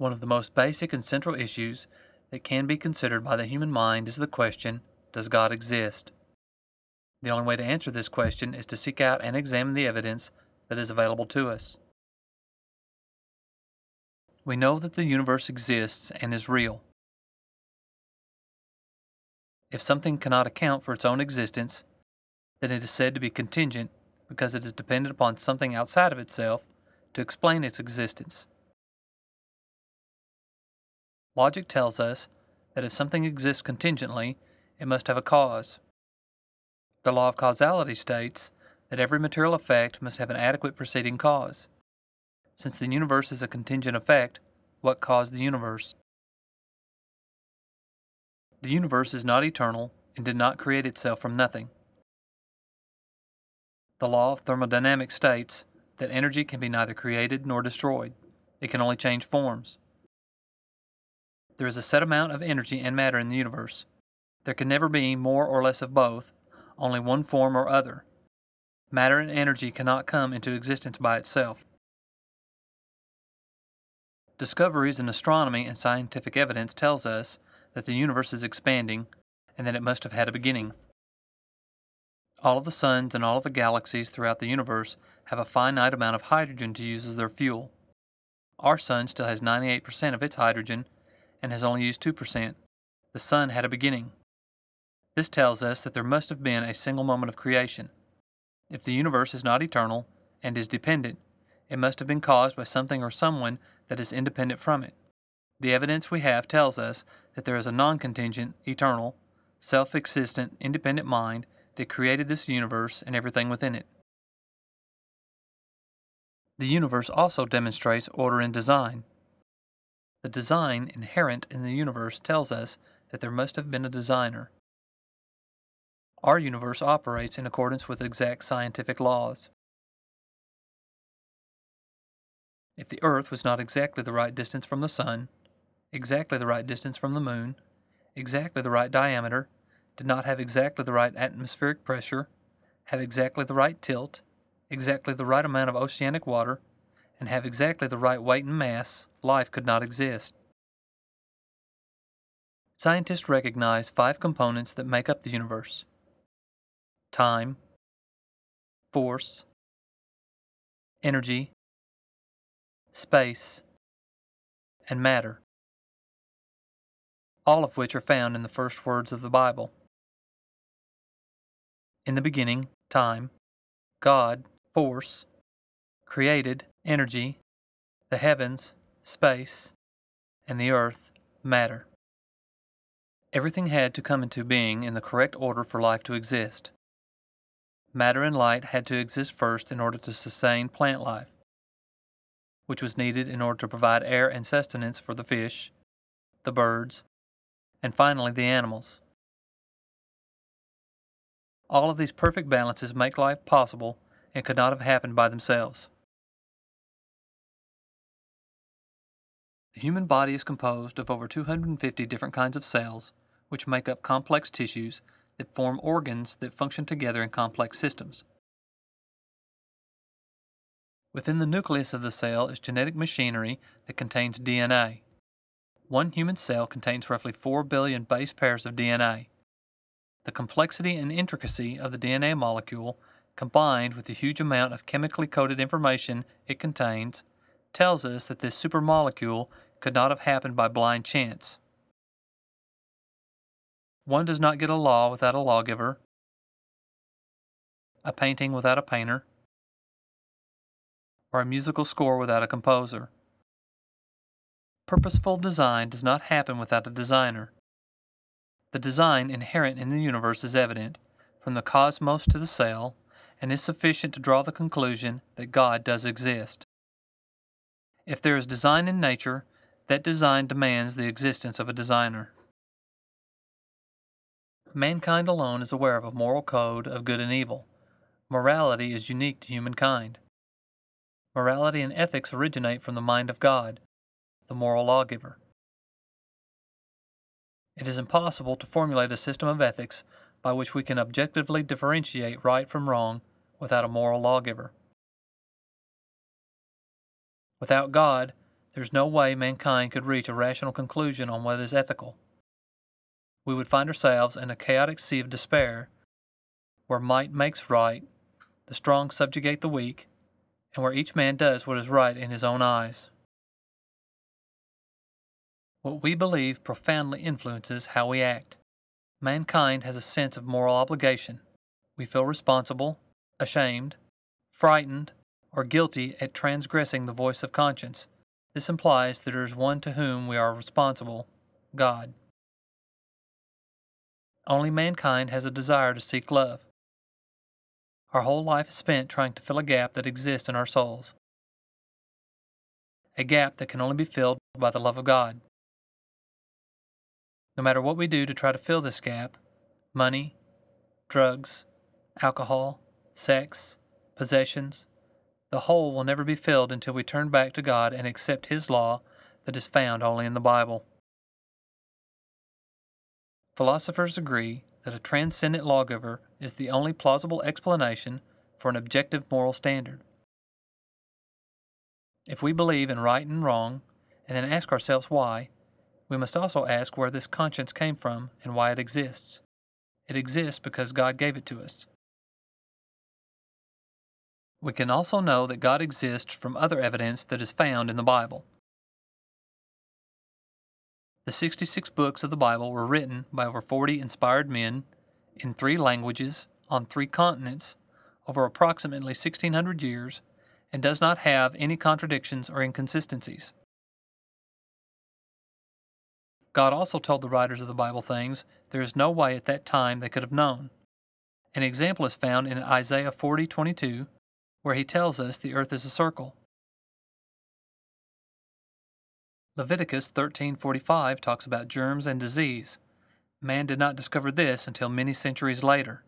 One of the most basic and central issues that can be considered by the human mind is the question, does God exist? The only way to answer this question is to seek out and examine the evidence that is available to us. We know that the universe exists and is real. If something cannot account for its own existence, then it is said to be contingent because it is dependent upon something outside of itself to explain its existence. Logic tells us that if something exists contingently, it must have a cause. The law of causality states that every material effect must have an adequate preceding cause. Since the universe is a contingent effect, what caused the universe? The universe is not eternal and did not create itself from nothing. The law of thermodynamics states that energy can be neither created nor destroyed. It can only change forms. There is a set amount of energy and matter in the universe. There can never be more or less of both, only one form or other. Matter and energy cannot come into existence by itself. Discoveries in astronomy and scientific evidence tells us that the universe is expanding and that it must have had a beginning. All of the suns and all of the galaxies throughout the universe have a finite amount of hydrogen to use as their fuel. Our sun still has 98% of its hydrogen and has only used 2%. The sun had a beginning. This tells us that there must have been a single moment of creation. If the universe is not eternal and is dependent, it must have been caused by something or someone that is independent from it. The evidence we have tells us that there is a non-contingent, eternal, self-existent, independent mind that created this universe and everything within it. The universe also demonstrates order and design. The design inherent in the universe tells us that there must have been a designer. Our universe operates in accordance with exact scientific laws. If the Earth was not exactly the right distance from the Sun, exactly the right distance from the Moon, exactly the right diameter, did not have exactly the right atmospheric pressure, have exactly the right tilt, exactly the right amount of oceanic water, and have exactly the right weight and mass, life could not exist. Scientists recognize 5 components that make up the universe: time, force, energy, space, and matter, all of which are found in the first words of the Bible. In the beginning, time, God, force, created, energy, the heavens, space, and the earth, matter. Everything had to come into being in the correct order for life to exist. Matter and light had to exist first in order to sustain plant life, which was needed in order to provide air and sustenance for the fish, the birds, and finally the animals. All of these perfect balances make life possible and could not have happened by themselves. The human body is composed of over 250 different kinds of cells, which make up complex tissues that form organs that function together in complex systems. Within the nucleus of the cell is genetic machinery that contains DNA. One human cell contains roughly 4 billion base pairs of DNA. The complexity and intricacy of the DNA molecule, combined with the huge amount of chemically coded information it contains, tells us that this supermolecule could not have happened by blind chance. One does not get a law without a lawgiver, a painting without a painter, or a musical score without a composer. Purposeful design does not happen without a designer. The design inherent in the universe is evident, from the cosmos to the cell, and is sufficient to draw the conclusion that God does exist. If there is design in nature, that design demands the existence of a designer. Mankind alone is aware of a moral code of good and evil. Morality is unique to humankind. Morality and ethics originate from the mind of God, the moral lawgiver. It is impossible to formulate a system of ethics by which we can objectively differentiate right from wrong without a moral lawgiver. Without God, There's no way mankind could reach a rational conclusion on what is ethical. We would find ourselves in a chaotic sea of despair, where might makes right, the strong subjugate the weak, and where each man does what is right in his own eyes. What we believe profoundly influences how we act. Mankind has a sense of moral obligation. We feel responsible, ashamed, frightened, or guilty at transgressing the voice of conscience. This implies that there is one to whom we are responsible, God. Only mankind has a desire to seek love. Our whole life is spent trying to fill a gap that exists in our souls. A gap that can only be filled by the love of God. No matter what we do to try to fill this gap, money, drugs, alcohol, sex, possessions, the hole will never be filled until we turn back to God and accept His law that is found only in the Bible. Philosophers agree that a transcendent lawgiver is the only plausible explanation for an objective moral standard. If we believe in right and wrong, and then ask ourselves why, we must also ask where this conscience came from and why it exists. It exists because God gave it to us. We can also know that God exists from other evidence that is found in the Bible. The 66 books of the Bible were written by over 40 inspired men in 3 languages on 3 continents over approximately 1,600 years and does not have any contradictions or inconsistencies. God also told the writers of the Bible things there is no way at that time they could have known. An example is found in Isaiah 40:22, where He tells us the earth is a circle. Leviticus 13:45 talks about germs and disease. Man did not discover this until many centuries later.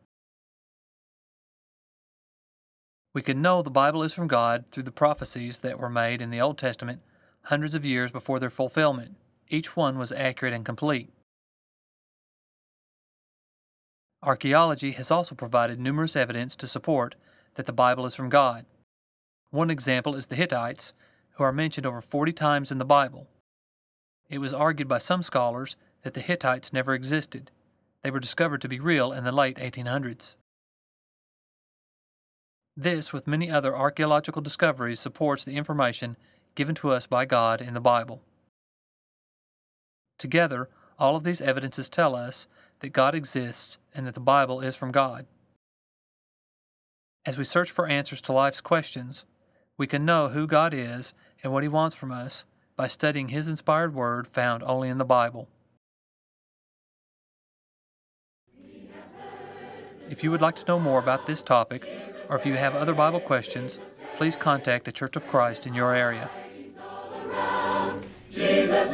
We can know the Bible is from God through the prophecies that were made in the Old Testament hundreds of years before their fulfillment. Each one was accurate and complete. Archaeology has also provided numerous evidence to support that the Bible is from God. One example is the Hittites, who are mentioned over 40 times in the Bible. It was argued by some scholars that the Hittites never existed. They were discovered to be real in the late 1800s. This, with many other archaeological discoveries, supports the information given to us by God in the Bible. Together, all of these evidences tell us that God exists and that the Bible is from God. As we search for answers to life's questions, we can know who God is and what He wants from us by studying His inspired Word found only in the Bible. If you would like to know more about this topic, or if you have other Bible questions, please contact a Church of Christ in your area. Jesus